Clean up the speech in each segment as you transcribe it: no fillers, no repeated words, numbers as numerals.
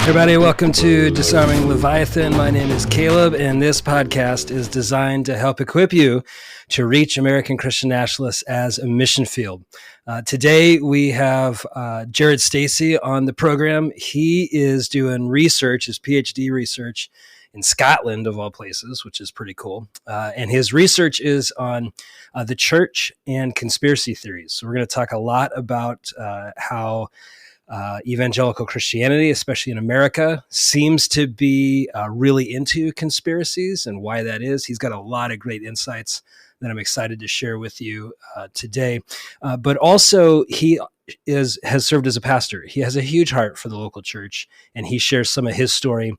everybody. Welcome to Disarming Leviathan. My name is Caleb, and this podcast is designed to help equip you to reach American Christian nationalists as a mission field. Today, we have Jared Stacey on the program. He is doing research, his PhD research in Scotland, of all places, which is pretty cool. And his research is on the church and conspiracy theories. So we're going to talk a lot about how evangelical Christianity, especially in America, seems to be really into conspiracies and why that is. He's got a lot of great insights that I'm excited to share with you today. But also, he has served as a pastor. He has a huge heart for the local church, and he shares some of his story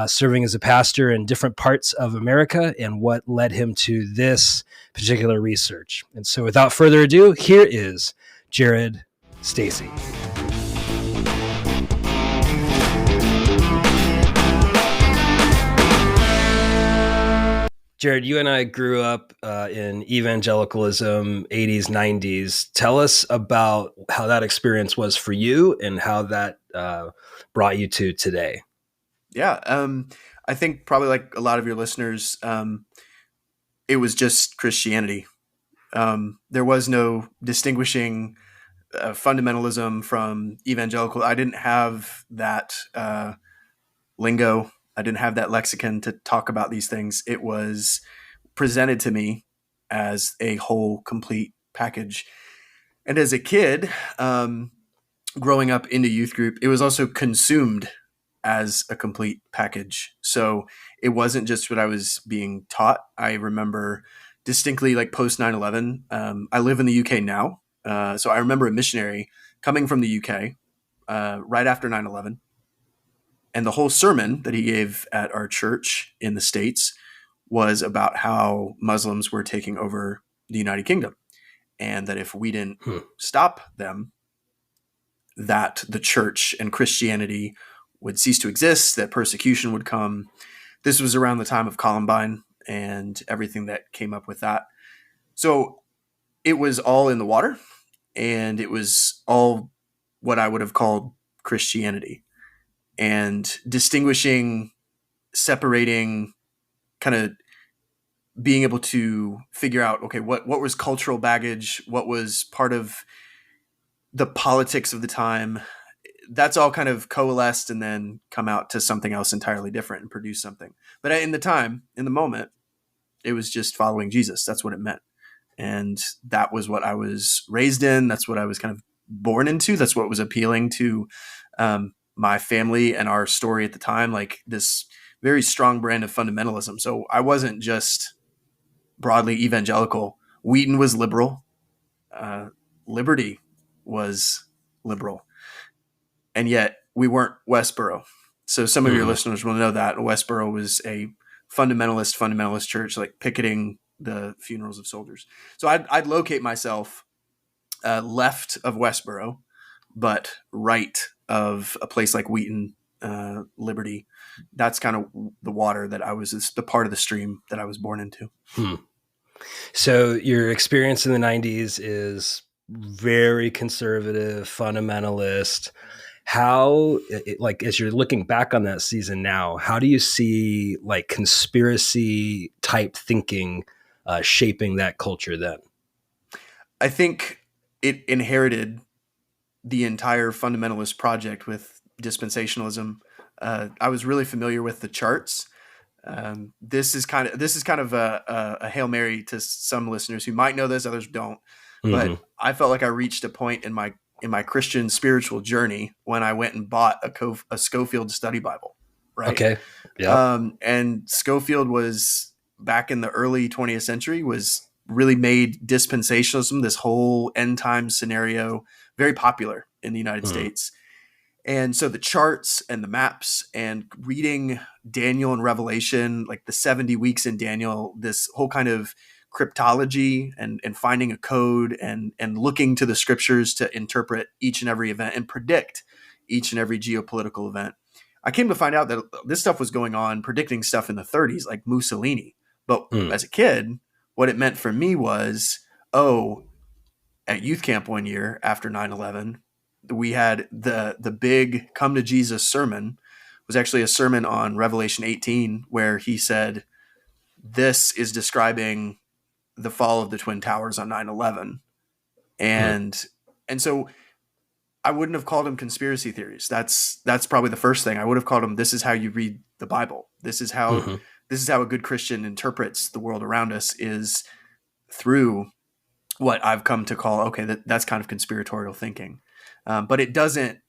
serving as a pastor in different parts of America and what led him to this particular research. And so without further ado, here is Jared Stacey. Jared, you and I grew up in evangelicalism, 80s, 90s. Tell us about how that experience was for you and how that brought you to today. Yeah, I think probably like a lot of your listeners, it was just Christianity. There was no distinguishing fundamentalism from evangelical. I didn't have that lingo. I didn't have that lexicon to talk about these things. It was presented to me as a whole, complete package. And as a kid, growing up into youth group, it was also consumed as a complete package. So it wasn't just what I was being taught. I remember distinctly, like post 9/11, I live in the UK now. So I remember a missionary coming from the UK right after 9/11. And the whole sermon that he gave at our church in the States was about how Muslims were taking over the United Kingdom. And that if we didn't stop them, that the church and Christianity would cease to exist, that persecution would come. This was around the time of Columbine and everything that came up with that. So it was all in the water, and it was all what I would have called Christianity. And distinguishing, separating, kind of being able to figure out, okay, what was cultural baggage, what was part of the politics of the time, that's all kind of coalesced and then come out to something else entirely different and produce something. But in the moment, it was just following Jesus. That's what it meant. And that was what I was raised in. That's what I was kind of born into. That's what was appealing to my family and our story at the time, like this very strong brand of fundamentalism. So I wasn't just broadly evangelical. Wheaton was liberal. Liberty was liberal. And yet we weren't Westboro. So some of your listeners will know that Westboro was a fundamentalist church, like picketing the funerals of soldiers. So I'd locate myself left of Westboro, but right of a place like Wheaton, Liberty. That's kind of the water that I was, the part of the stream that I was born into. So your experience in the 90s is very conservative, fundamentalist. How, like, as you're looking back on that season now, how do you see like conspiracy type thinking shaping that culture then? I think it inherited the entire fundamentalist project with dispensationalism. I was really familiar with the charts. This is kind of a Hail Mary to some listeners who might know this, others don't. But I felt like I reached a point in my Christian spiritual journey when I went and bought a Scofield study Bible. Right. Okay. Yeah. And Scofield was, back in the early 20th century, was really made dispensationalism, this whole end time scenario, very popular in the United States. And so the charts and the maps and reading Daniel and Revelation, like the 70 weeks in Daniel, this whole kind of cryptology and finding a code and looking to the scriptures to interpret each and every event and predict each and every geopolitical event. I came to find out that this stuff was going on, predicting stuff in the 30s, like Mussolini. But as a kid, what it meant for me was, at youth camp one year after 9/11, we had the big Come to Jesus sermon was actually a sermon on Revelation 18, where he said, this is describing the fall of the Twin Towers on 9/11. Hmm. And so I wouldn't have called them conspiracy theories. That's probably the first thing. I would have called them, this is how you read the Bible. Hmm. This is how a good Christian interprets the world around us, is through what I've come to call, okay, that's kind of conspiratorial thinking. But it doesn't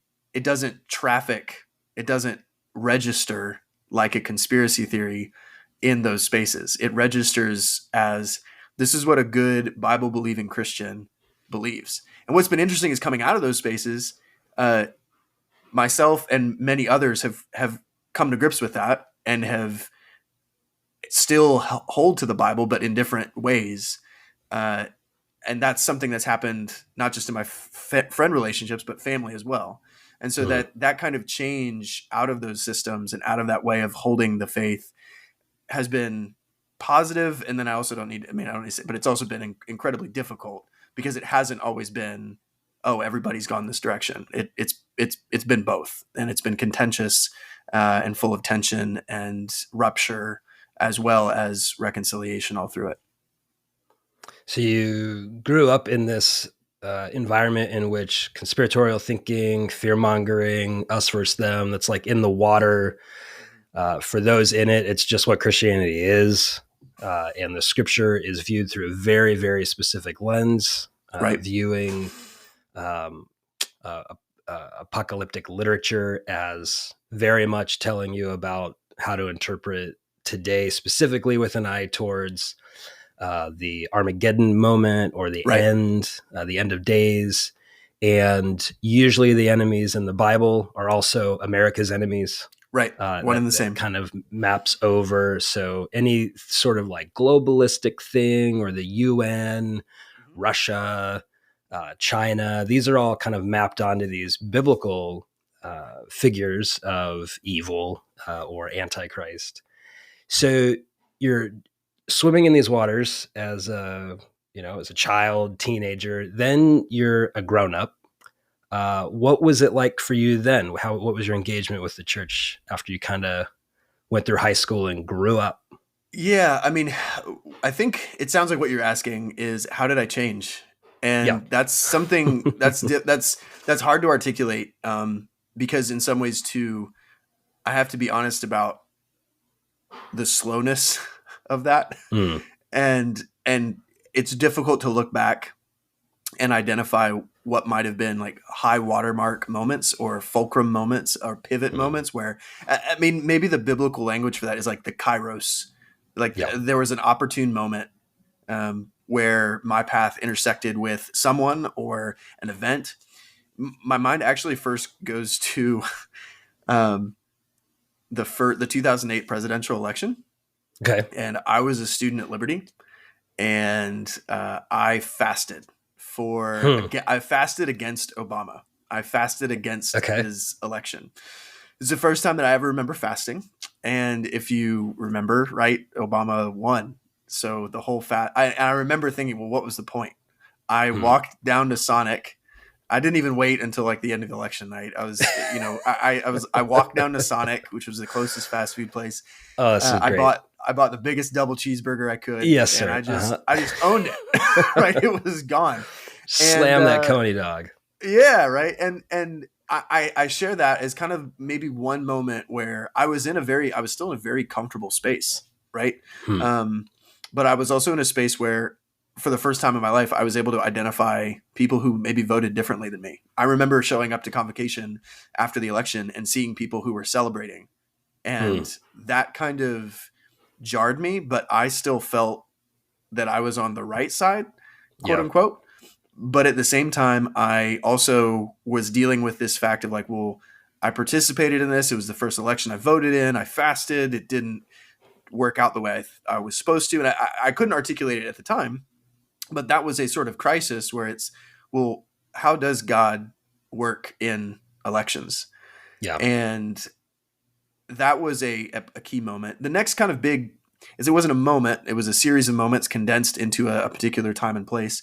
traffic, it doesn't register like a conspiracy theory in those spaces. It registers as, this is what a good Bible believing Christian believes. And what's been interesting is, coming out of those spaces, uh, myself and many others have come to grips with that, and have still hold to the Bible, but in different ways. Uh, and that's something that's happened not just in my friend relationships, but family as well. And so Hmm. that kind of change out of those systems and out of that way of holding the faith has been positive. And then I also don't need, I mean, I don't need to say, but it's also been incredibly difficult, because it hasn't always been, oh, everybody's gone this direction. It's been both, and it's been contentious and full of tension and rupture, as well as reconciliation all through it. So you grew up in this environment in which conspiratorial thinking, fear mongering, us versus them, that's like in the water. For those in it, it's just what Christianity is. And the scripture is viewed through a very, very specific lens, Right. viewing um, apocalyptic literature as very much telling you about how to interpret today, specifically with an eye towards the Armageddon moment, or Right. the end of days. And usually the enemies in the Bible are also America's enemies. Right. One and the That same. kind of maps over. So any sort of like globalistic thing, or the UN, Mhm. Russia, China, these are all kind of mapped onto these biblical figures of evil or antichrist. So you're swimming in these waters as a, as a child, teenager. Then you're a grown up. What was it like for you then? What was your engagement with the church after you kind of went through high school and grew up? Yeah, I mean, I think it sounds like what you're asking is, how did I change? Yeah. And that's something that's hard to articulate, because in some ways too, I have to be honest about the slowness of that, Mm, and it's difficult to look back and identify what might have been like high watermark moments, or fulcrum moments, or pivot mm, moments, where, I mean, maybe the biblical language for that is like the kairos. Like, yeah. there was an opportune moment, where my path intersected with someone or an event. My mind actually first goes to um, the 2008 presidential election, Okay. and I was a student at Liberty, and I fasted Hmm. I fasted against Obama. I fasted against Okay. his election. It's the first time that I ever remember fasting. And if you remember, right, Obama won. So the whole I remember thinking, well, what was the point? I Hmm. walked down to Sonic. I didn't even wait until like the end of the election night. I was, I walked down to Sonic, which was the closest fast food place. Oh, this is I great. bought the biggest double cheeseburger I could, Yes, and sir. Uh-huh. I just owned it. Right, it was gone, and Slam that Coney dog. yeah, right, and I share that as kind of maybe one moment where I was still in a very comfortable space, right, Hmm. um, but I was also in a space where, for the first time in my life, I was able to identify people who maybe voted differently than me. I remember showing up to convocation after the election and seeing people who were celebrating, Hmm. and that kind of jarred me, but I still felt that I was on the right side, quote Yeah. unquote. But at the same time, I also was dealing with this fact of like, well, I participated in this. It was the first election I voted in. I fasted. It didn't work out the way I was supposed to. And I couldn't articulate it at the time, but that was a sort of crisis where it's, well, how does God work in elections? Yeah. And that was a key moment. The next kind of big is, it wasn't a moment, it was a series of moments condensed into a particular time and place,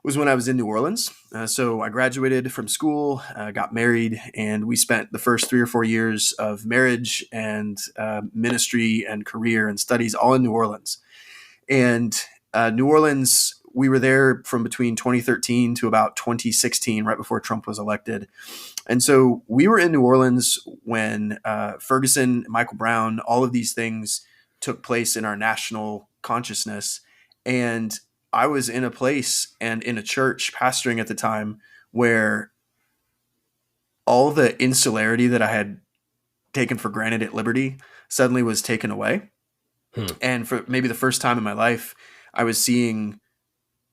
was when I was in New Orleans. So I graduated from school, got married, and we spent the first 3 or 4 years of marriage and ministry and career and studies all in New Orleans. And New Orleans, we were there from between 2013 to about 2016, right before Trump was elected. And so we were in New Orleans when Ferguson, Michael Brown, all of these things took place in our national consciousness. And I was in a place and in a church pastoring at the time where all the insularity that I had taken for granted at Liberty suddenly was taken away. And for maybe the first time in my life, I was seeing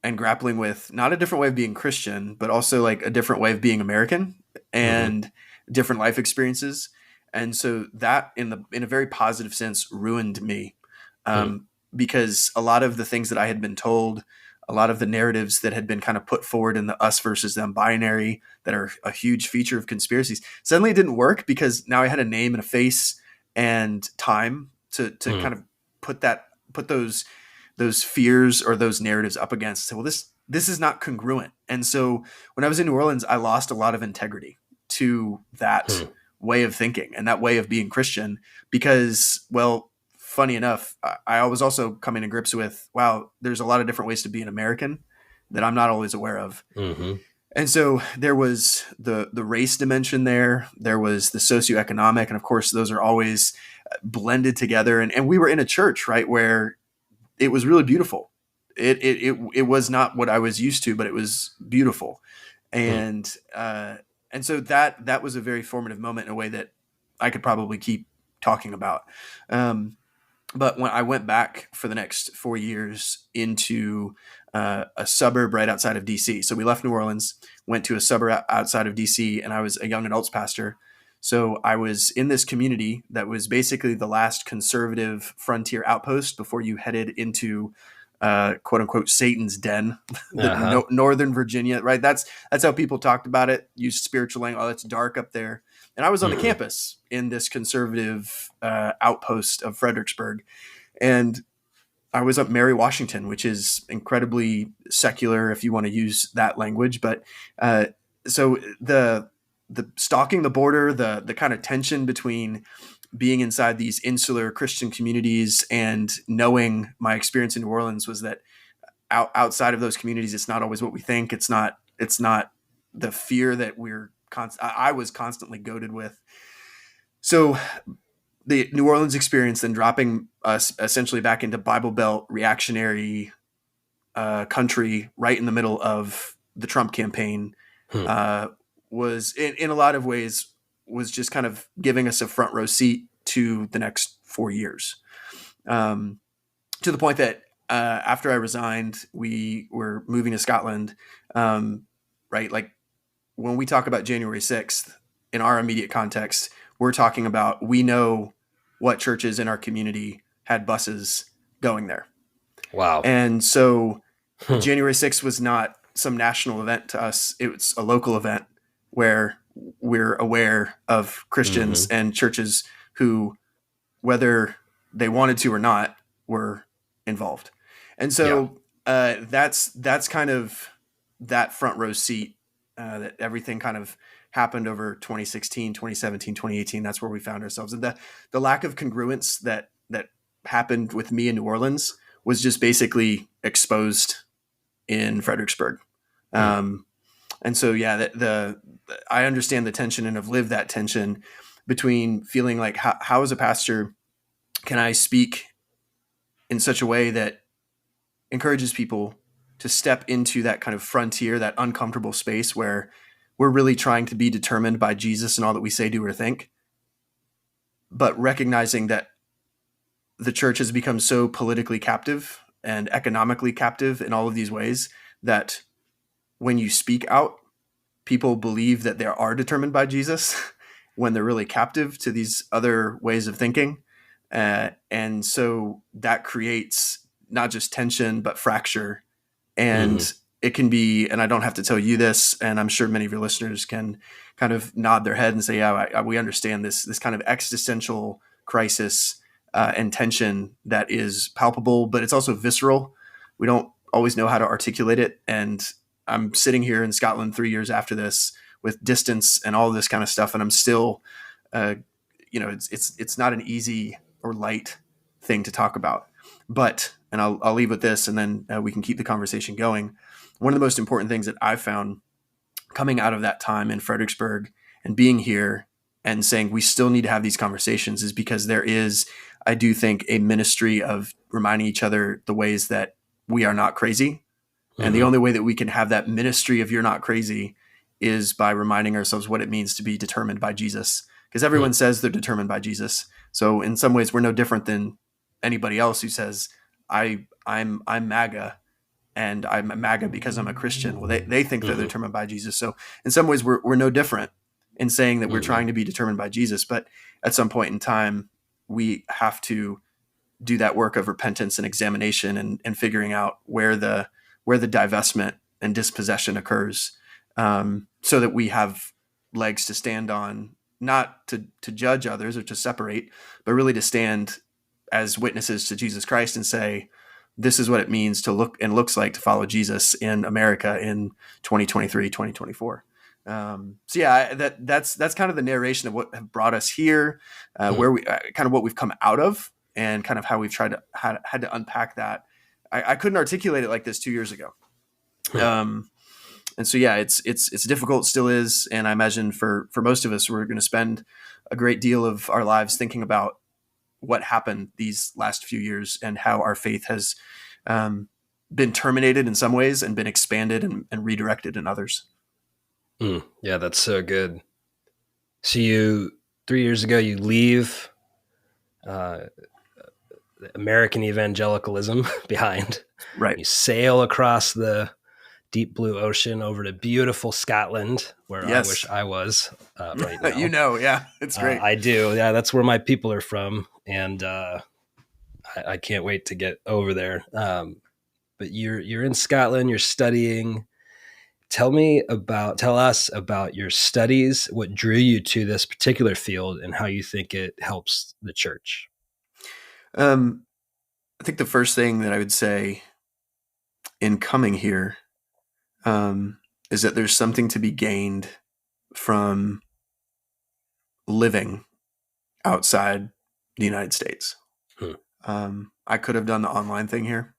and grappling with not a different way of being Christian, but also like a different way of being American and different life experiences. And so that in a very positive sense ruined me, because a lot of the things that I had been told, a lot of the narratives that had been kind of put forward in the us versus them binary that are a huge feature of conspiracies, suddenly it didn't work because now I had a name and a face and time to kind of put those fears or those narratives up against. Well, this is not congruent. And so when I was in New Orleans, I lost a lot of integrity to that way of thinking and that way of being Christian because, well, funny enough, I was also coming to grips with, wow, there's a lot of different ways to be an American that I'm not always aware of. And so there was the race dimension there. There was the socioeconomic. And of course, those are always blended together. And we were in a church, right, where it was really beautiful. It was not what I was used to, but it was beautiful. And so that was a very formative moment in a way that I could probably keep talking about. But when I went back for the next 4 years into a suburb right outside of DC, so we left New Orleans, went to a suburb outside of DC, and I was a young adults pastor. So I was in this community that was basically the last conservative frontier outpost before you headed into quote unquote Satan's den, Northern Virginia, right? That's how people talked about it. Use spiritual language. Oh, it's dark up there. And I was on the campus in this conservative outpost of Fredericksburg. And I was up Mary Washington, which is incredibly secular if you want to use that language. But so the stalking the border, the kind of tension between being inside these insular Christian communities and knowing my experience in New Orleans was that outside of those communities, it's not always what we think. It's not the fear that I was constantly goaded with. So the New Orleans experience, then dropping us essentially back into Bible Belt reactionary country right in the middle of the Trump campaign, was in a lot of ways was just kind of giving us a front row seat to the next 4 years, to the point that after I resigned, we were moving to Scotland, right? Like when we talk about January 6th in our immediate context, we're talking about, we know what churches in our community had buses going there. Wow. And so January 6th was not some national event to us. It was a local event where we're aware of Christians and churches who, whether they wanted to or not, were involved. And so that's kind of that front row seat, that everything kind of happened over 2016, 2017, 2018. That's where we found ourselves. And the lack of congruence that happened with me in New Orleans was just basically exposed in Fredericksburg. And so, I understand the tension and have lived that tension between feeling like how as a pastor can I speak in such a way that encourages people to step into that kind of frontier, that uncomfortable space where we're really trying to be determined by Jesus and all that we say, do, or think, but recognizing that the church has become so politically captive and economically captive in all of these ways that when you speak out, people believe that they are determined by Jesus when they're really captive to these other ways of thinking. And so that creates not just tension, but fracture. And it can be, and I don't have to tell you this, and I'm sure many of your listeners can kind of nod their head and say, yeah, we understand this kind of existential crisis and tension that is palpable, but it's also visceral. We don't always know how to articulate it. And I'm sitting here in Scotland 3 years after this with distance and all this kind of stuff, and I'm still, it's not an easy or light thing to talk about. But, and I'll leave with this, and then we can keep the conversation going. One of the most important things that I've found coming out of that time in Fredericksburg and being here and saying we still need to have these conversations is because there is, I do think, a ministry of reminding each other the ways that we are not crazy. And the only way that we can have that ministry of you're not crazy is by reminding ourselves what it means to be determined by Jesus. Because everyone says they're determined by Jesus. So in some ways, we're no different than anybody else who says, I'm MAGA, and I'm a MAGA because I'm a Christian. Well, they think they're determined by Jesus. So in some ways, we're no different in saying that we're trying to be determined by Jesus. But at some point in time, we have to do that work of repentance and examination and figuring out where the divestment and dispossession occurs, so that we have legs to stand on, not to judge others or to separate, but really to stand as witnesses to Jesus Christ and say, this is what it means to looks like to follow Jesus in America in 2023, 2024. So yeah, that's kind of the narration of what have brought us here, where we kind of what we've come out of, and kind of how we've had to unpack that. I couldn't articulate it like this 2 years ago. And so, yeah, it's difficult, still is. And I imagine for most of us, we're going to spend a great deal of our lives thinking about what happened these last few years and how our faith has been terminated in some ways and been expanded and redirected in others. Yeah, that's so good. So 3 years ago, you leave American evangelicalism behind. Right. You sail across the deep blue ocean over to beautiful Scotland, where I wish I was right now. Yeah, it's great. I do. Yeah, that's where my people are from. And I can't wait to get over there. But you're in Scotland, you're studying. Tell us about your studies, what drew you to this particular field, and how you think it helps the church. I think the first thing that I would say in coming here is that there's something to be gained from living outside the United States. I could have done the online thing here.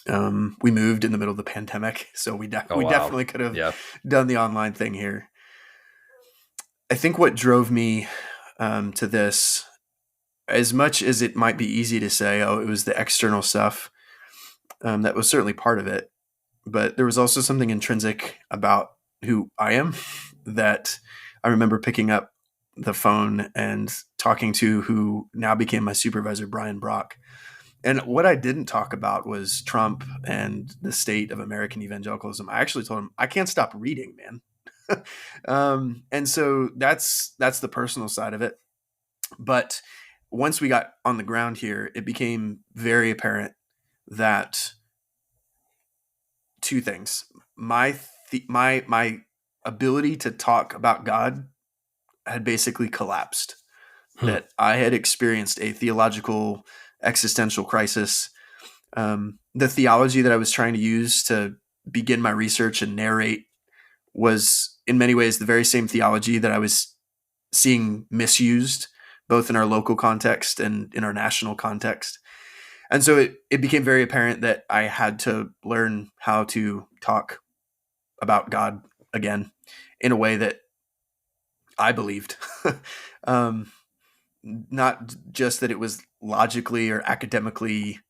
We moved in the middle of the pandemic, so we definitely could have done the online thing here. I think what drove me to this, as much as it might be easy to say, it was the external stuff, that was certainly part of it. But there was also something intrinsic about who I am that I remember picking up the phone and talking to who now became my supervisor, Brian Brock. And what I didn't talk about was Trump and the state of American evangelicalism. I actually told him, I can't stop reading, man. And so that's the personal side of it. But once we got on the ground here, it became very apparent that two things. My ability to talk about God had basically collapsed. That I had experienced a theological existential crisis. The theology that I was trying to use to begin my research and narrate was in many ways the very same theology that I was seeing misused, both in our local context and in our national context. And so it became very apparent that I had to learn how to talk about God again in a way that I believed. Not just that it was logically or academically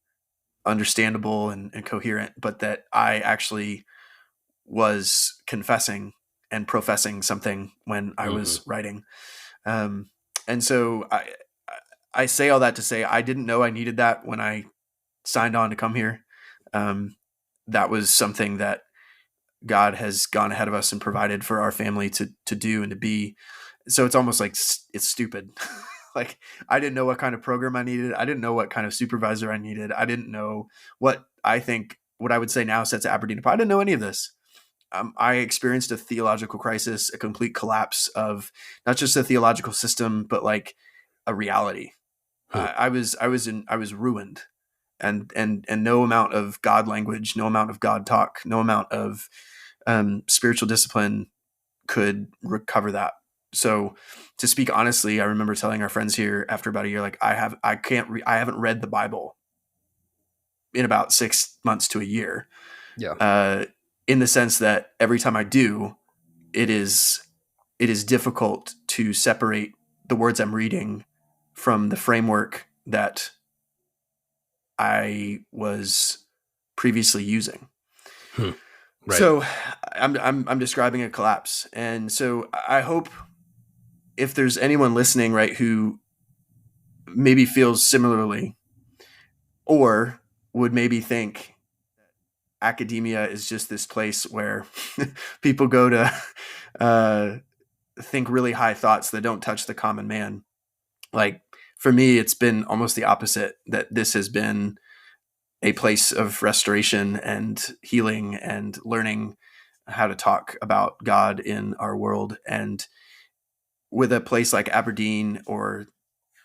understandable and coherent, but that I actually was confessing and professing something when I was writing. And so I say all that to say I didn't know I needed that when I signed on to come here. That was something that God has gone ahead of us and provided for our family to do and to be. So it's almost like it's stupid. Like I didn't know what kind of program I needed. I didn't know what kind of supervisor I needed. I didn't know what I would say now sets Aberdeen apart. I didn't know any of this. I experienced a theological crisis, a complete collapse of not just a theological system, but like a reality. I was ruined. and no amount of God language, no amount of God talk, no amount of spiritual discipline could recover that. So to speak honestly, I remember telling our friends here after about a year, like I haven't read the Bible in about 6 months to a year. Yeah. In the sense that every time I do, it is difficult to separate the words I'm reading from the framework that I was previously using. Right. So I'm describing a collapse. And so I hope if there's anyone listening, right, who maybe feels similarly or would maybe think academia is just this place where people go to think really high thoughts that don't touch the common man. Like for me, it's been almost the opposite, that this has been a place of restoration and healing and learning how to talk about God in our world. And with a place like Aberdeen or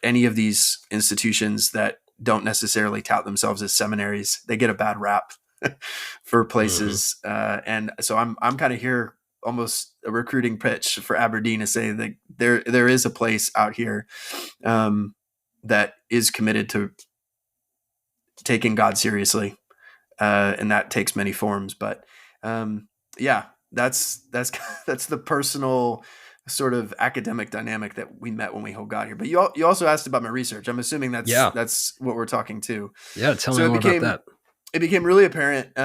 any of these institutions that don't necessarily tout themselves as seminaries, they get a bad rap for places. And so I'm kind of here, almost a recruiting pitch for Aberdeen, to say that there is a place out here that is committed to taking God seriously, and that takes many forms. But yeah, that's the personal sort of academic dynamic that we met when we got here. But you also asked about my research. I'm assuming that's what we're talking to. Yeah, tell me more about that. It became really apparent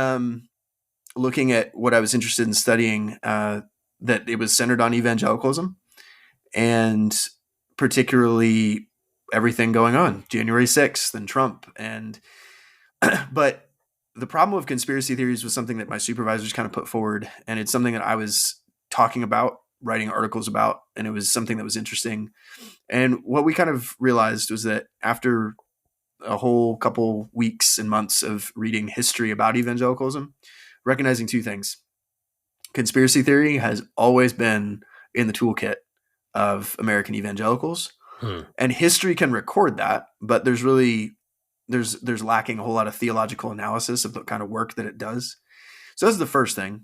looking at what I was interested in studying, that it was centered on evangelicalism, and particularly everything going on, January 6th and Trump. And but the problem with conspiracy theories was something that my supervisors kind of put forward, and it's something that I was talking about, writing articles about, and it was something that was interesting. And what we kind of realized was that after a whole couple weeks and months of reading history about evangelicalism, recognizing two things. Conspiracy theory has always been in the toolkit of American evangelicals, and history can record that, but there's lacking a whole lot of theological analysis of the kind of work that it does. So that's the first thing.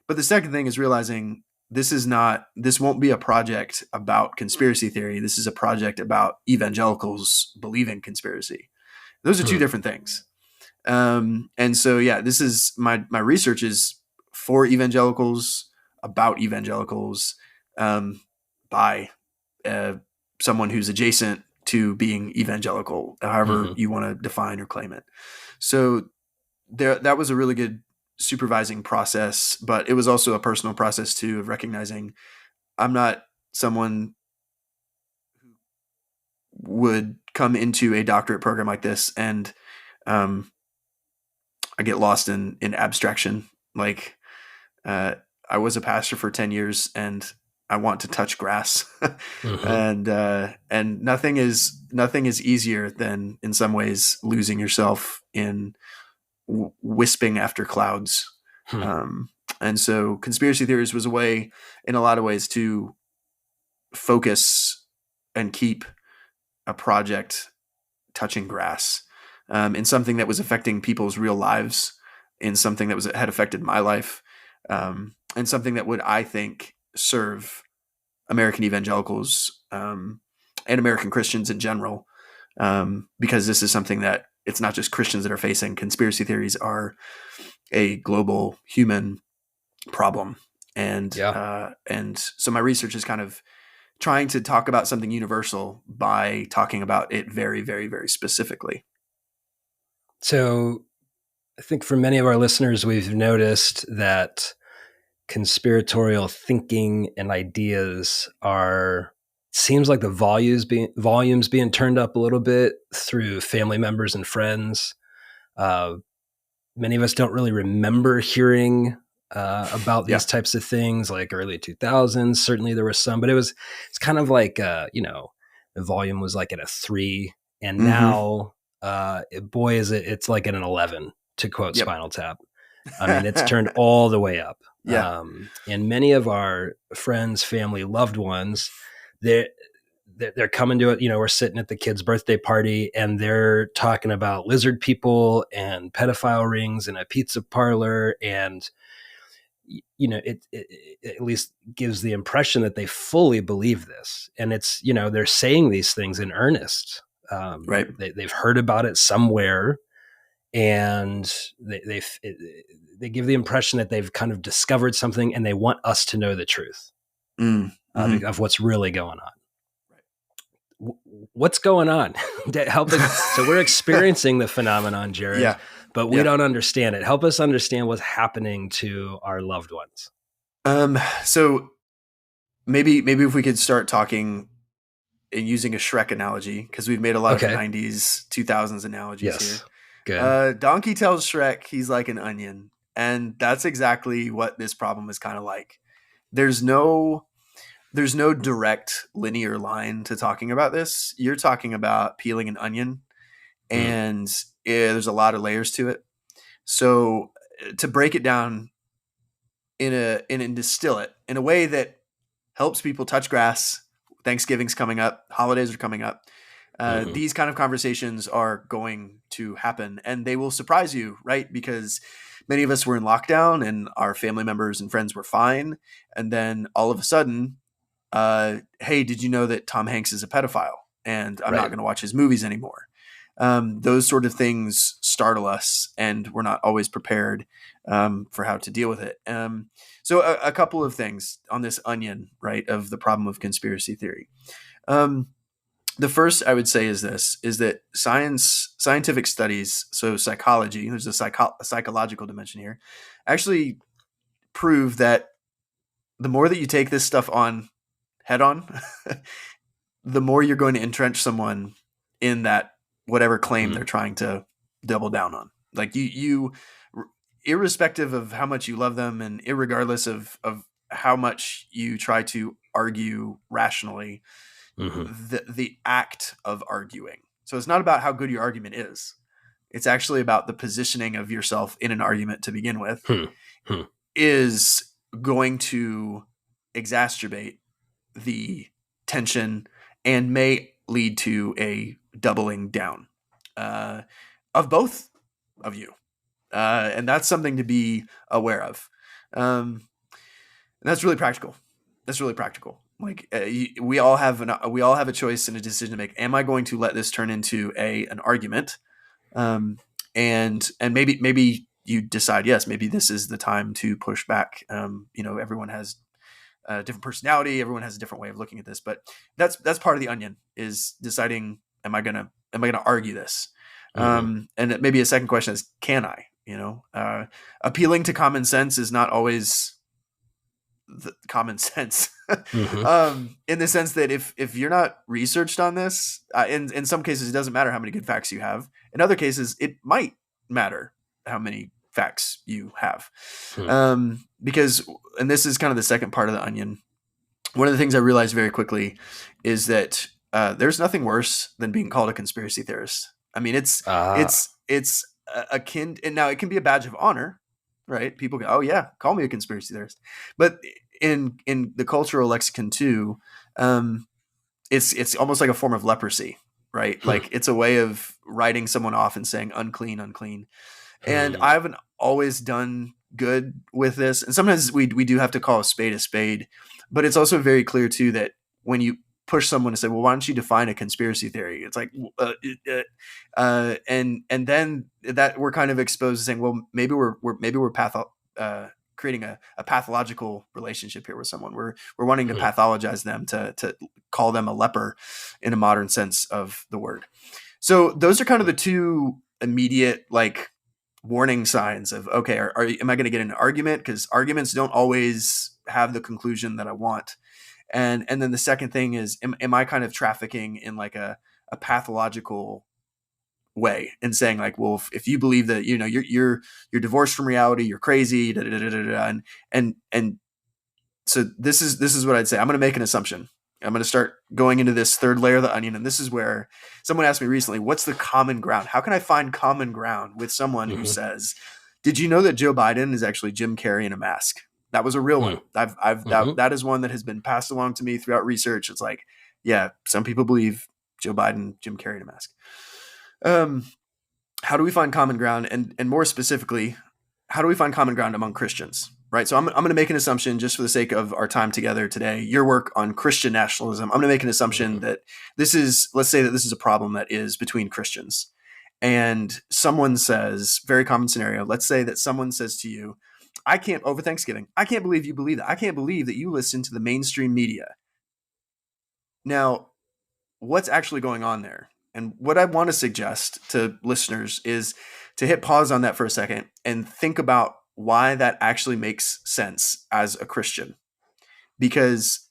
But the second thing is realizing this won't be a project about conspiracy theory. This is a project about evangelicals believing conspiracy. Those are two different things. And so, yeah, this is my research is for evangelicals, about evangelicals, by someone who's adjacent to being evangelical, however you want to define or claim it. So that was a really good supervising process, but it was also a personal process too, of recognizing I'm not someone who would come into a doctorate program like this and I get lost in abstraction. Like I was a pastor for 10 years and I want to touch grass. And nothing is easier than, in some ways, losing yourself in wisping after clouds. And so conspiracy theories was a way, in a lot of ways, to focus and keep a project touching grass, in something that was affecting people's real lives, in something that had affected my life, and something that would, I think, serve American evangelicals and American Christians in general, because this is something that it's not just Christians that are facing. Conspiracy theories are a global human problem, and so my research is kind of trying to talk about something universal by talking about it very, very, very specifically. So I think for many of our listeners, we've noticed that conspiratorial thinking and ideas seems like the volumes being turned up a little bit through family members and friends. Many of us don't really remember hearing about these types of things, like early 2000s. Certainly there was some, but it's kind of like, the volume was like at a 3, and now it's like at an 11, to quote Spinal Tap. I mean, it's turned all the way up. And many of our friends, family, loved ones, they're coming to it. We're sitting at the kid's birthday party and they're talking about lizard people and pedophile rings and a pizza parlor. And, it at least gives the impression that they fully believe this. And it's, they're saying these things in earnest. Right. They've heard about it somewhere, and they give the impression that they've kind of discovered something and they want us to know the truth of what's really going on. What's going on? Help us. So we're experiencing the phenomenon, Jared, but we don't understand it. Help us understand what's happening to our loved ones. So maybe if we could start talking and using a Shrek analogy, because we've made a lot of 90s, 2000s analogies here. Good. Donkey tells Shrek he's like an onion, and that's exactly what this problem is kind of like. There's no direct linear line to talking about this. You're talking about peeling an onion, and there's a lot of layers to it. So to break it down and distill it in a way that helps people touch grass. Thanksgiving's coming up, holidays are coming up. These kind of conversations are going to happen, and they will surprise you, right? Because many of us were in lockdown and our family members and friends were fine. And then all of a sudden, hey, did you know that Tom Hanks is a pedophile and I'm not going to watch his movies anymore? Those sort of things startle us, and we're not always prepared for how to deal with it. So a couple of things on this onion, right, of the problem of conspiracy theory. The first I would say is that scientific studies, so psychology, there's a psychological dimension here, actually prove that the more that you take this stuff on head on, the more you're going to entrench someone in that whatever claim they're trying to double down on. Like you irrespective of how much you love them and irregardless of how much you try to argue rationally, the act of arguing. So it's not about how good your argument is. It's actually about the positioning of yourself in an argument to begin with is going to exacerbate the tension and may lead to a doubling down of both of you. And that's something to be aware of. And that's really practical. Like we all have a choice and a decision to make. Am I going to let this turn into an argument? And maybe you decide, yes, maybe this is the time to push back. Everyone has a different personality. Everyone has a different way of looking at this, but that's part of the onion, is deciding, am I gonna argue this? And maybe a second question is, can I? Appealing to common sense is not always the common sense in the sense that if you're not researched on this, in some cases, it doesn't matter how many good facts you have. In other cases, it might matter how many facts you have. Because, and this is kind of the second part of the onion, one of the things I realized very quickly is that there's nothing worse than being called a conspiracy theorist. I mean, it's akin, and now it can be a badge of honor, right? People go, oh yeah, call me a conspiracy theorist. But in the cultural lexicon too, it's almost like a form of leprosy, right? Like it's a way of writing someone off and saying unclean. And I haven't always done good with this. And sometimes we do have to call a spade, but it's also very clear too that when you push someone to say, well, why don't you define a conspiracy theory? It's like, and then that we're kind of exposed to saying, well, maybe we're creating a pathological relationship here with someone. We're wanting to pathologize them to call them a leper in a modern sense of the word. So those are kind of the two immediate like warning signs of, okay, am I going to get in an argument? Because arguments don't always have the conclusion that I want. And then the second thing is, am I kind of trafficking in like a pathological way and saying like, well, if you believe that, you're divorced from reality, you're crazy, and so this is what I'd say. I'm going to make an assumption. I'm going to start going into this third layer of the onion. And this is where someone asked me recently, what's the common ground? How can I find common ground with someone who says, did you know that Joe Biden is actually Jim Carrey in a mask? That was a real one. That is one that has been passed along to me throughout research. It's like, Yeah, some people believe Joe Biden, Jim carried a mask. Um, how do we find common ground? And more specifically, how do we find common ground among Christians? Right. So I'm going to make an assumption just for the sake of our time together today, your work on Christian nationalism. I'm going to make an assumption that let's say that this is a problem that is between Christians. And someone says, very common scenario, let's say that someone says to you, I can't, over Thanksgiving, I can't believe you believe that. I can't believe that you listen to the mainstream media. Now, what's actually going on there? And what I want to suggest to listeners is to hit pause on that for a second and think about why that actually makes sense as a Christian. Because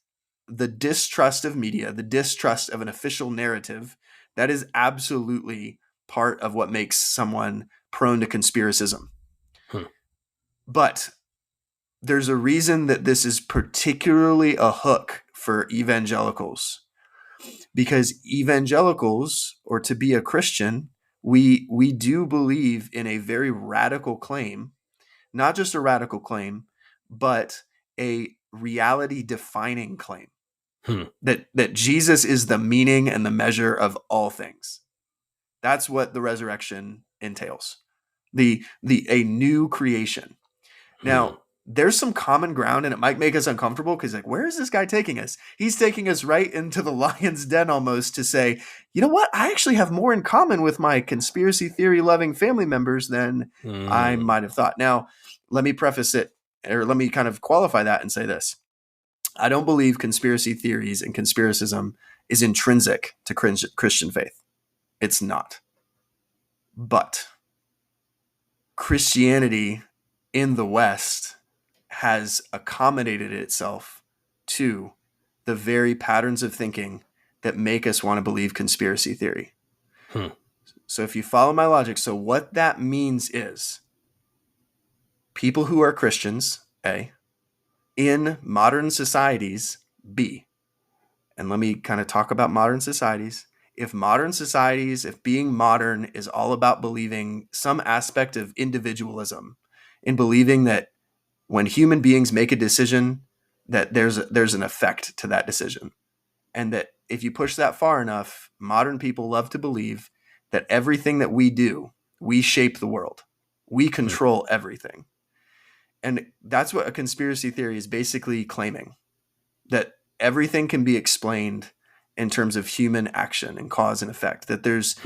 the distrust of media, the distrust of an official narrative, that is absolutely part of what makes someone prone to conspiracism. But there's a reason that this is particularly a hook for evangelicals. Because evangelicals, or to be a Christian, we do believe in a very radical claim, not just a radical claim, but a reality defining claim. That Jesus is the meaning and the measure of all things. That's what the resurrection entails. A new creation. Now, there's some common ground, and it might make us uncomfortable because, like, where is this guy taking us? He's taking us right into the lion's den almost to say, you know what? I actually have more in common with my conspiracy theory loving family members than I might have thought. Now, let me preface it, or let me kind of qualify that and say this. I don't believe conspiracy theories and conspiracism is intrinsic to Christian faith. It's not. But Christianity in the West has accommodated itself to the very patterns of thinking that make us want to believe conspiracy theory. So if you follow my logic, so what that means is people who are Christians, A, in modern societies, B. And let me kind of talk about modern societies. If being modern is all about believing some aspect of individualism, in believing that when human beings make a decision, that there's an effect to that decision. And that if you push that far enough, modern people love to believe that everything that we do, we shape the world. We control everything. And that's what a conspiracy theory is basically claiming, that everything can be explained in terms of human action and cause and effect, that there's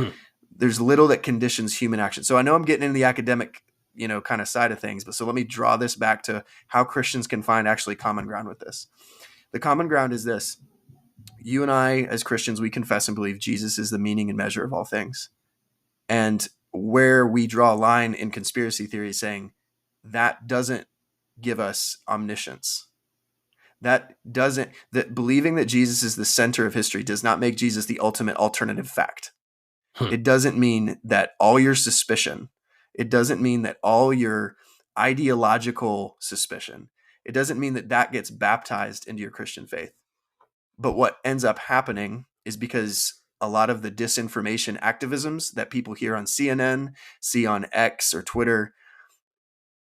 little that conditions human action. So I know I'm getting into the academic, kind of side of things, but so let me draw this back to how Christians can find actually common ground with this. The common ground is this. You and I, as Christians, we confess and believe Jesus is the meaning and measure of all things. And where we draw a line in conspiracy theory saying that doesn't give us omniscience. That believing that Jesus is the center of history does not make Jesus the ultimate alternative fact. It doesn't mean that all your suspicion, it doesn't mean that all your ideological suspicion, it doesn't mean that gets baptized into your Christian faith. But what ends up happening is because a lot of the disinformation activisms that people hear on CNN, see on X or Twitter,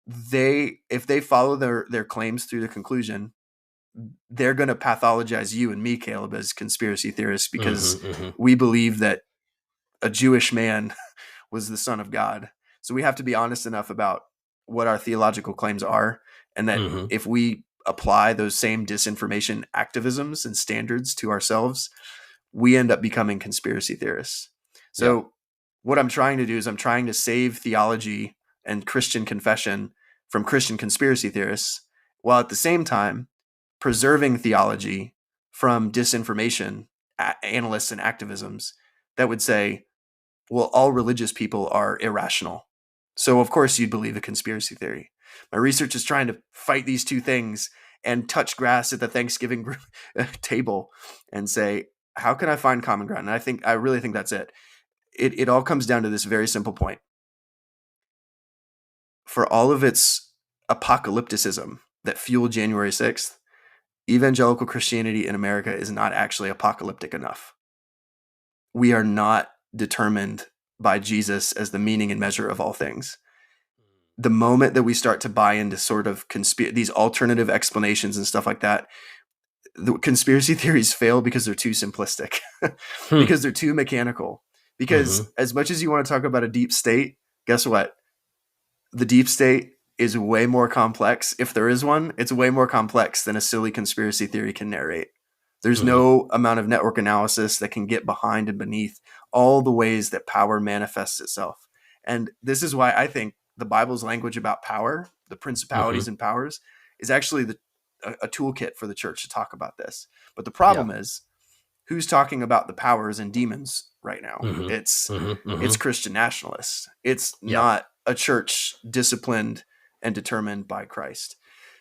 if they follow their claims through the conclusion, they're going to pathologize you and me, Caleb, as conspiracy theorists because we believe that a Jewish man was the son of God. So we have to be honest enough about what our theological claims are. And that if we apply those same disinformation activisms and standards to ourselves, we end up becoming conspiracy theorists. So what I'm trying to do is I'm trying to save theology and Christian confession from Christian conspiracy theorists, while at the same time preserving theology from disinformation analysts and activisms that would say, well, all religious people are irrational. So of course you'd believe a conspiracy theory. My research is trying to fight these two things and touch grass at the Thanksgiving table and say, how can I find common ground? And I really think that's it. It all comes down to this very simple point. For all of its apocalypticism that fueled January 6th, evangelical Christianity in America is not actually apocalyptic enough. We are not determined by Jesus as the meaning and measure of all things. The moment that we start to buy into sort of these alternative explanations and stuff like that, the conspiracy theories fail because they're too simplistic, because they're too mechanical. Because as much as you want to talk about a deep state, guess what? The deep state is way more complex. If there is one, it's way more complex than a silly conspiracy theory can narrate. There's no amount of network analysis that can get behind and beneath all the ways that power manifests itself. And this is why I think the Bible's language about power, the principalities and powers, is actually a toolkit for the church to talk about this. But the problem is, who's talking about the powers and demons right now? It's Christian nationalists. It's not a church disciplined and determined by Christ.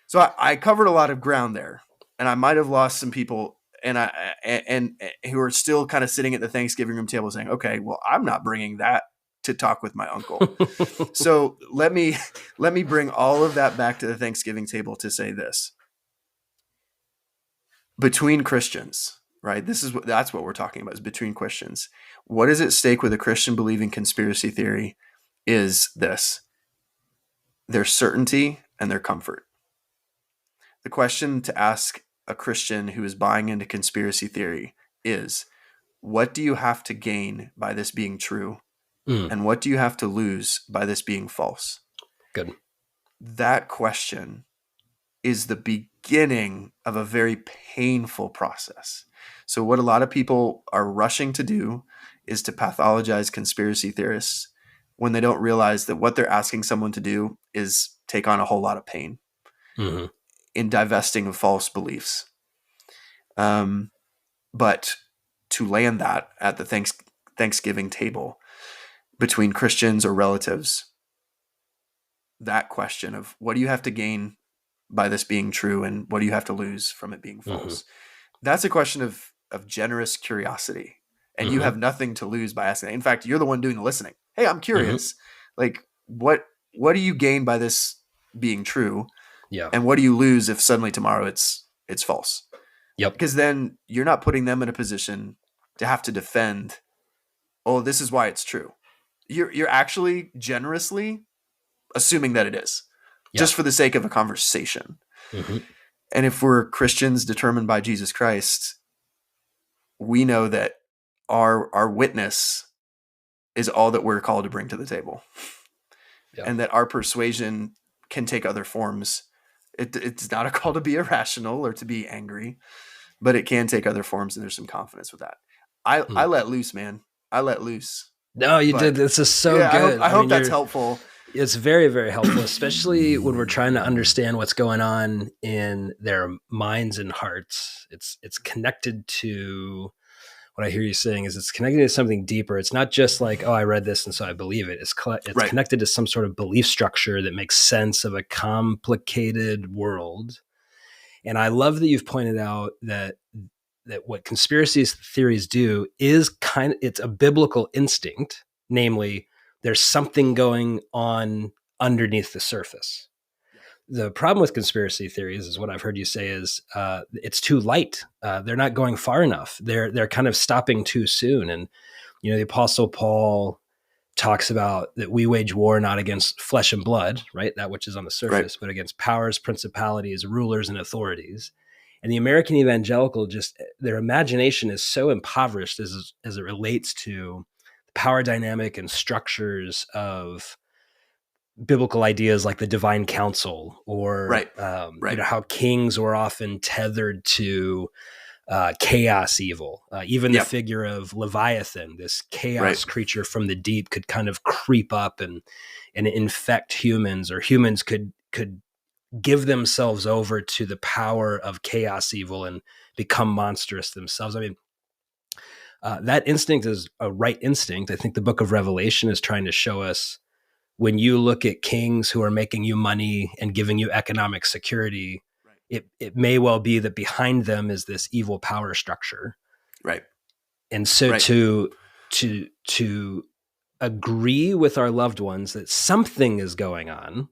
So I covered a lot of ground there, and I might have lost some people and who are still kind of sitting at the Thanksgiving room table saying, okay, well, I'm not bringing that to talk with my uncle. So let me bring all of that back to the Thanksgiving table to say this. Between Christians, right? That's what we're talking about, is between Christians. What is at stake with a Christian believing conspiracy theory is this: their certainty and their comfort. The question to ask a Christian who is buying into conspiracy theory is, what do you have to gain by this being true? And what do you have to lose by this being false? Good. That question is the beginning of a very painful process. So what a lot of people are rushing to do is to pathologize conspiracy theorists when they don't realize that what they're asking someone to do is take on a whole lot of pain in divesting of false beliefs. But to land that at the Thanksgiving table between Christians or relatives, that question of what do you have to gain by this being true and what do you have to lose from it being false? That's a question of generous curiosity. And you have nothing to lose by asking. In fact, you're the one doing the listening. Hey, I'm curious. Like, what do you gain by this being true? Yeah. And what do you lose if suddenly tomorrow it's false? Yep. Because then you're not putting them in a position to have to defend, oh, this is why it's true. You're actually generously assuming that it is, just for the sake of a conversation. And if we're Christians determined by Jesus Christ, we know that our witness is all that we're called to bring to the table. And that our persuasion can take other forms. It's not a call to be irrational or to be angry, but it can take other forms, and there's some confidence with that. I let loose, man. I let loose. No, you did. This is so good. I hope that's helpful. It's very, very helpful, especially when we're trying to understand what's going on in their minds and hearts. It's connected to what I hear you saying is it's connected to something deeper. It's not just like, oh, I read this and so I believe it. It's connected to some sort of belief structure that makes sense of a complicated world. And I love that you've pointed out that what conspiracy theories do is it's a biblical instinct, namely, there's something going on underneath the surface. The problem with conspiracy theories is what I've heard you say is it's too light. They're not going far enough. They're kind of stopping too soon. And, the Apostle Paul talks about that we wage war not against flesh and blood, right? That which is on the surface, but against powers, principalities, rulers, and authorities. And the American evangelical, their imagination is so impoverished as it relates to the power dynamic and structures of biblical ideas like the divine council or how kings were often tethered to chaos evil. Even the figure of Leviathan, this chaos creature from the deep, could kind of creep up and infect humans, or humans could give themselves over to the power of chaos evil and become monstrous themselves. I mean, that instinct is a right instinct. I think the book of Revelation is trying to show us, when you look at kings who are making you money and giving you economic security, it may well be that behind them is this evil power structure. Right. And so to agree with our loved ones that something is going on,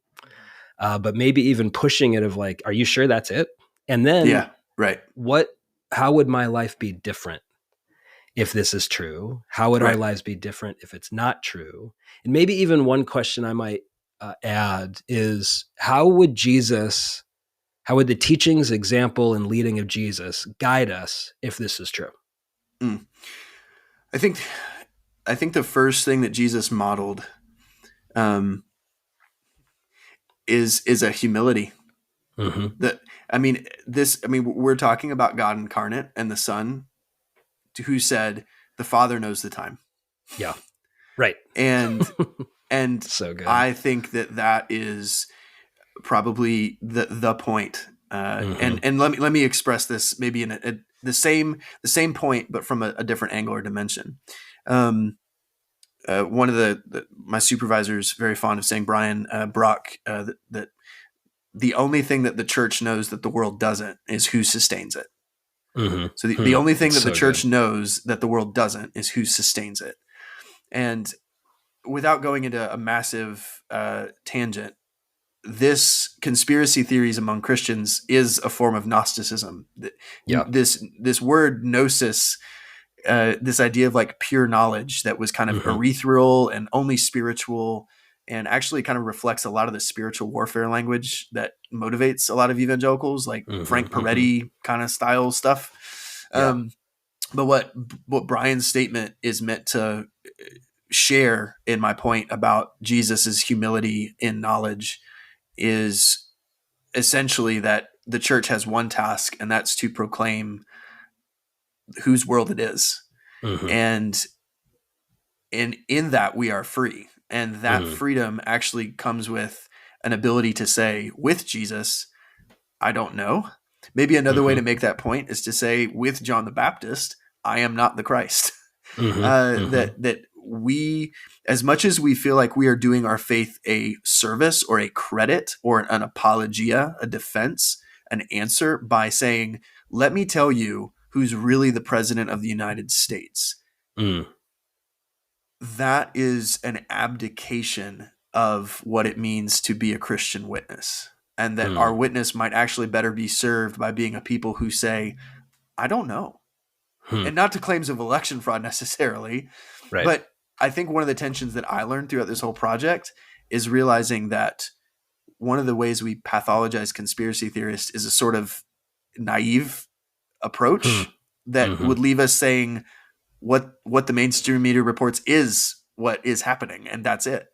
but maybe even pushing it of like, are you sure that's it? And then how would my life be different if this is true? How would our lives be different if it's not true? And maybe even one question I might add is, how would Jesus How would the teachings, example, and leading of Jesus guide us if this is true? Mm. I think the first thing that Jesus modeled um, is a humility. Mm-hmm. That I mean, we're talking about God incarnate and the Son, who said, "The Father knows the time," Yeah. Right. and and So good. I think that is probably the point. Mm-hmm. And let me express this maybe in the same point, but from a different angle or dimension. Um, one of my supervisors very fond of saying, Brian Brock, that the only thing that the church knows that the world doesn't is who sustains it. So the only thing That's that the so church good. knows that the world doesn't is who sustains it. And without going into a massive tangent, this conspiracy theories among Christians is a form of Gnosticism. Yeah. This word gnosis, this idea of like pure knowledge that was kind of Mm-hmm. ethereal and only spiritual, and actually kind of reflects a lot of the spiritual warfare language that motivates a lot of evangelicals, like Mm-hmm. Frank Mm-hmm. Peretti kind of style stuff. Yeah. But what Brian's statement is meant to share in my point about Jesus's humility in knowledge is essentially that the church has one task, and that's to proclaim whose world it is. Mm-hmm. And in that we are free. And that Mm-hmm. freedom actually comes with an ability to say, with Jesus, I don't know. Maybe another way Mm-hmm. to make that point is to say, with John the Baptist, I am not the Christ. Mm-hmm. Mm-hmm. That we, as much as we feel like we are doing our faith a service or a credit or an apologia, a defense, an answer by saying, let me tell you who's really the president of the United States. Mm. That is an abdication of what it means to be a Christian witness. And that our Mm. witness might actually better be served by being a people who say, I don't know. Hmm. And not to claims of election fraud necessarily, Right. but I think one of the tensions that I learned throughout this whole project is realizing that one of the ways we pathologize conspiracy theorists is a sort of naive Hmm. approach that Mm-hmm. would leave us saying what the mainstream media reports is what is happening, and that's it.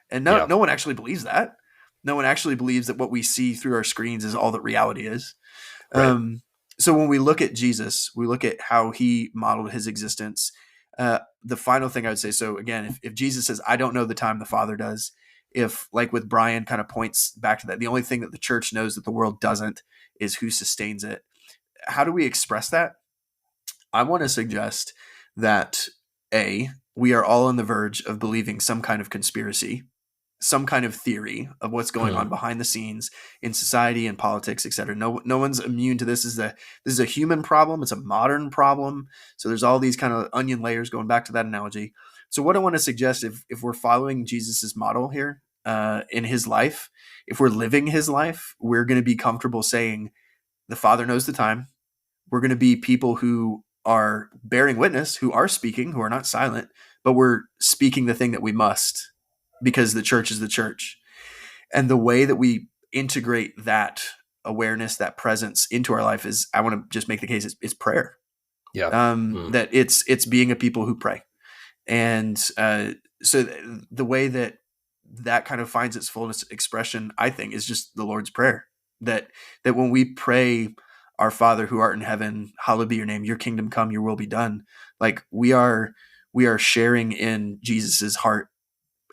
And Yeah. no one actually believes that. No one actually believes that what we see through our screens is all that reality is. Right. So when we look at Jesus, we look at how he modeled his existence. The final thing I would say, so again, if Jesus says, I don't know the time, the Father does. If, like with Brian, kind of points back to that, the only thing that the church knows that the world doesn't is who sustains it. How do we express that? I want to suggest that we are all on the verge of believing some kind of conspiracy, some kind of theory of what's going Hmm. on behind the scenes in society and politics, et cetera. No one's immune to this. This is a human problem. It's a modern problem. So there's all these kind of onion layers, going back to that analogy. So what I want to suggest, if we're following Jesus's model here in his life, if we're living his life, we're going to be comfortable saying the Father knows the time. We're going to be people who are bearing witness, who are speaking, who are not silent, but we're speaking the thing that we must, because the church is the church. And the way that we integrate that awareness, that presence into our life is, I want to just make the case, is prayer. Yeah. Mm. That it's being a people who pray. And so the way that kind of finds its fullest expression, I think, is just the Lord's Prayer. That when we pray, our Father who art in heaven, hallowed be your name, your kingdom come, your will be done. Like we are sharing in Jesus's heart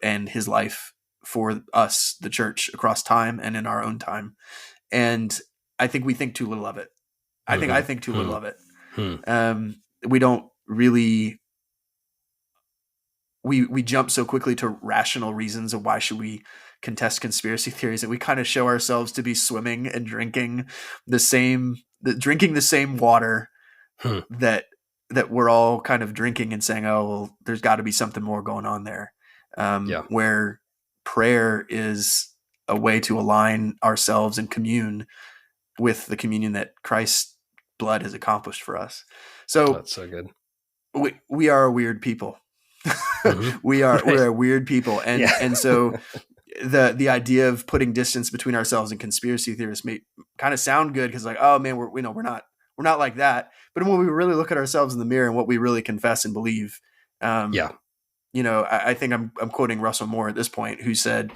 and his life for us, the church, across time and in our own time. And I think we think too little of it. I think too little of it. We don't really, we jump so quickly to rational reasons of why should we contest conspiracy theories, that we kind of show ourselves to be swimming and drinking the same water Hmm. that we're all kind of drinking, and saying, oh, well, there's got to be something more going on there. Yeah. Where prayer is a way to align ourselves and commune with the communion that Christ's blood has accomplished for us. So That's so good. we are a weird people. Mm-hmm. We're Right. a weird people. And Yeah. and so the idea of putting distance between ourselves and conspiracy theorists may kind of sound good because like, oh man, we're not like that. But when we really look at ourselves in the mirror and what we really confess and believe, Yeah. I think I'm quoting Russell Moore at this point, who said,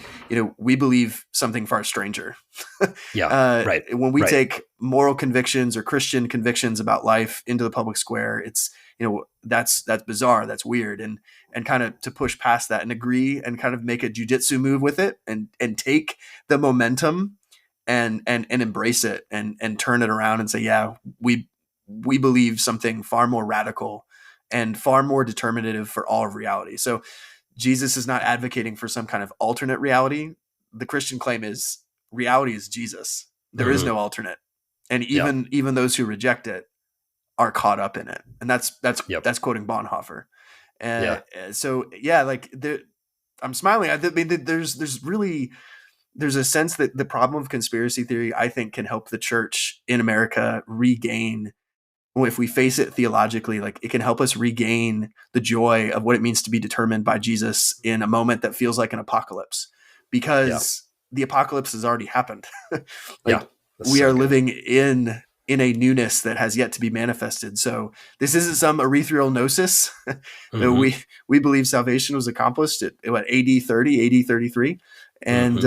we believe something far stranger. Yeah. Right. When we Right. take moral convictions or Christian convictions about life into the public square, it's, that's bizarre. That's weird. And kind of to push past that and agree and kind of make a jujitsu move with it and take the momentum and embrace it and turn it around and say, yeah, we believe something far more radical and far more determinative for all of reality. So Jesus is not advocating for some kind of alternate reality. The Christian claim is reality is Jesus. There is no alternate. And even those who reject it are caught up in it. And that's quoting Bonhoeffer. So I'm smiling. I mean, there's a sense that the problem of conspiracy theory, I think, can help the church in America regain, if we face it theologically, like it can help us regain the joy of what it means to be determined by Jesus in a moment that feels like an apocalypse, because the apocalypse has already happened. We are living in a newness that has yet to be manifested. So this isn't some ethereal gnosis. We believe salvation was accomplished at what, AD 30, AD 33. And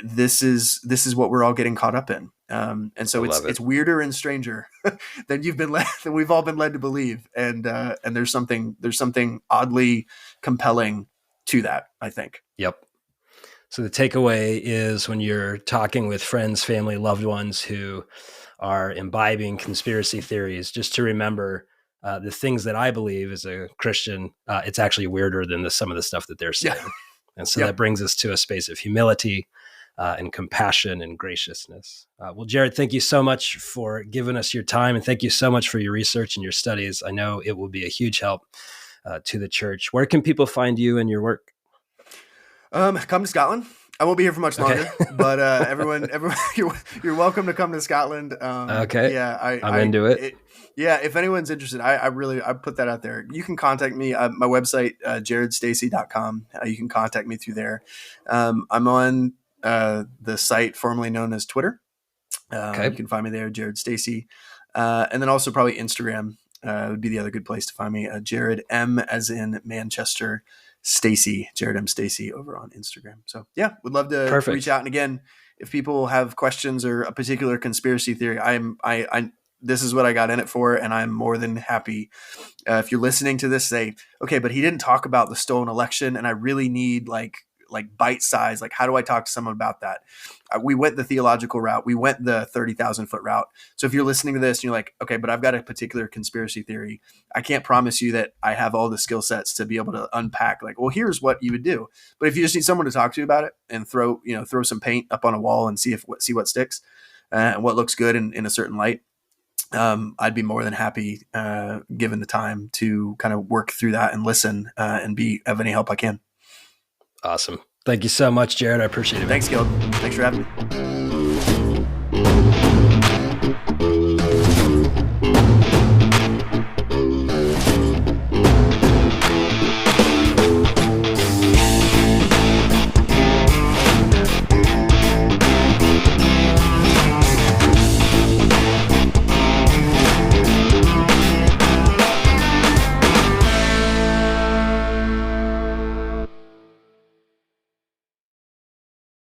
this is what we're all getting caught up in. And so it's weirder and stranger than we've all been led to believe. And there's something oddly compelling to that, I think. Yep. So the takeaway is, when you're talking with friends, family, loved ones who are imbibing conspiracy theories, just to remember the things that I believe as a Christian, it's actually weirder than some of the stuff that they're saying. Yeah. And so that brings us to a space of humility and compassion and graciousness. Well, Jared, thank you so much for giving us your time, and thank you so much for your research and your studies. I know it will be a huge help to the church. Where can people find you and your work? Come to Scotland. I won't be here for much longer, but everyone, you're welcome to come to Scotland. Okay. Yeah, I'm into it. If anyone's interested, I put that out there. You can contact me. My website, jaredstacey.com. You can contact me through there. I'm on the site formerly known as Twitter. You can find me there, Jared Stacey. And then also probably Instagram would be the other good place to find me. Jared M as in Manchester Stacey, Jared M Stacey over on Instagram. So yeah, would love to reach out. And again, if people have questions or a particular conspiracy theory, I this is what I got in it for, and I'm more than happy. If you're listening to this, say, okay, but he didn't talk about the stolen election, and I really need like bite size. Like, how do I talk to someone about that? We went the theological route. We went the 30,000 foot route. So if you're listening to this and you're like, okay, but I've got a particular conspiracy theory, I can't promise you that I have all the skill sets to be able to unpack, like, well, here's what you would do. But if you just need someone to talk to about it and throw some paint up on a wall and see what sticks and what looks good in a certain light, I'd be more than happy, given the time, to kind of work through that and listen and be of any help I can. Awesome. Thank you so much, Jared. I appreciate it. Thanks, Caleb. Thanks for having me.